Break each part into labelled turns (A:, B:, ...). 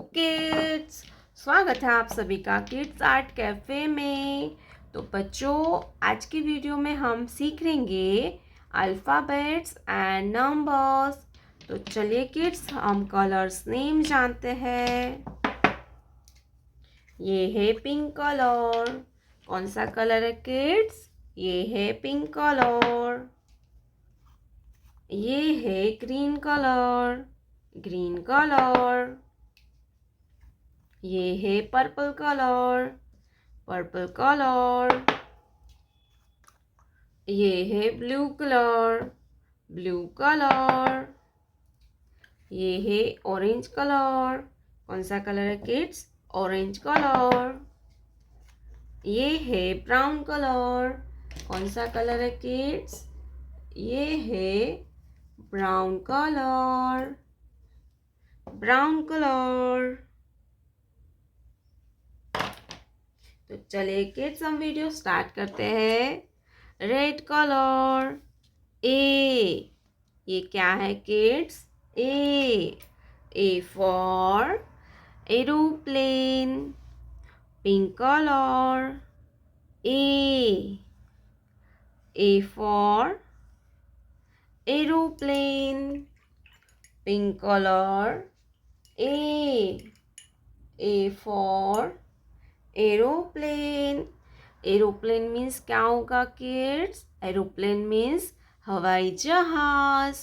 A: Kids, स्वागत है आप सभी का किड्स आर्ट कैफे में। तो बच्चों, आज की वीडियो में हम सीखेंगे अल्फ़ाबेट्स एंड नंबर्स। तो चलिए किड्स, हम कलर्स नेम जानते हैं। ये है पिंक कलर। कौन सा कलर है किड्स? ये है पिंक कलर। ये है ग्रीन कलर, ग्रीन कलर। ये है पर्पल कलर, पर्पल कलर। ये है ब्लू कलर, ब्लू कलर। ये है ऑरेंज कलर। कौन सा कलर है किड्स? Orange colour. ये है ब्राउन कलर। कौन सा कलर है किड्स? ये है ब्राउन कलर, ब्राउन कलर। तो चलिए किड्स, हम वीडियो स्टार्ट करते हैं। रेड कलर, ए। ये क्या है kids? A for aeroplane. Pink colour, A for aeroplane. Pink colour, A for aeroplane. Aeroplane means क्या होगा किड्स? एरोप्लेन मीन्स हवाई जहाज।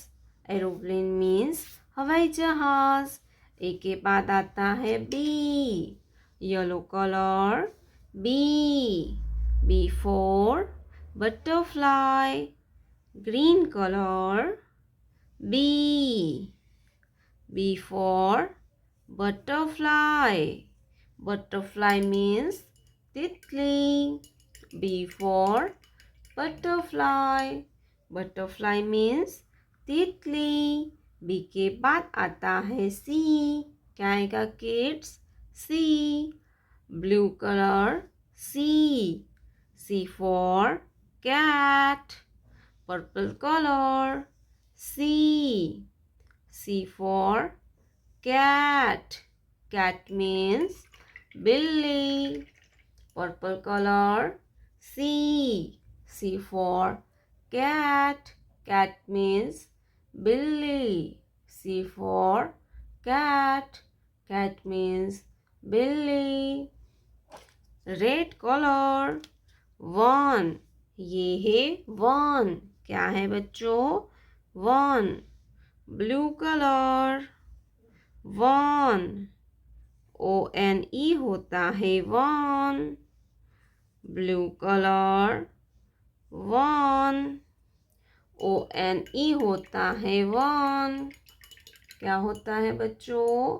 A: एरोप्लेन मीन्स हवाई जहाज। ए के बाद आता है B. Yellow colour, B for butterfly. Green colour, B for butterfly. Butterfly means तितली। B for butterfly. Butterfly means तितली। B के बाद आता है C। क्या आएगा kids? C। Blue colour, C for cat. Purple color, C for cat. Cat means Billy. Purple color, C for cat. Cat means Billy. C for cat. Cat means Billy. Red color, one. ये है one. क्या है बच्चों? one. Blue color, one. ONE होता है one. Blue colour, one. ONE होता है one. क्या होता है बच्चों?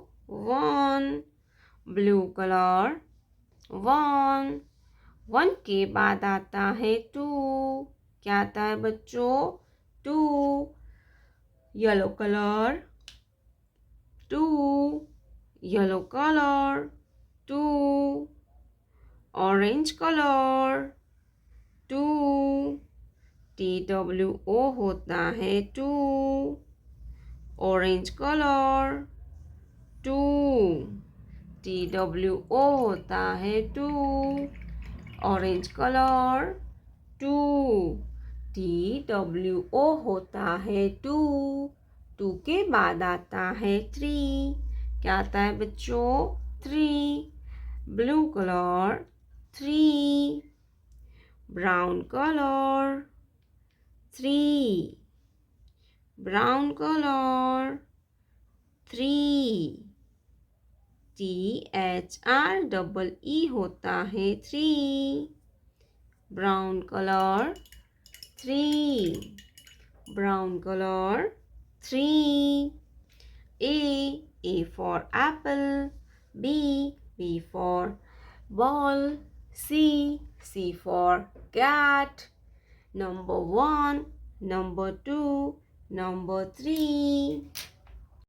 A: One. Blue colour, one. One के बाद आता है टू। क्या आता है बच्चों? Two. Yellow colour, two. Yellow color, two. Orange color, two. TWO होता है two. Orange color, two. TWO होता है two. Orange color, two. TWO होता है two. टू के बाद आता है थ्री। क्या आता है बच्चों? Three. Blue colour, three. Brown colour, three. Brown colour, three. THREE होता है three. Brown colour, three. Brown colour, three. A for apple. B for ball. C for cat. Number one, number two, number three.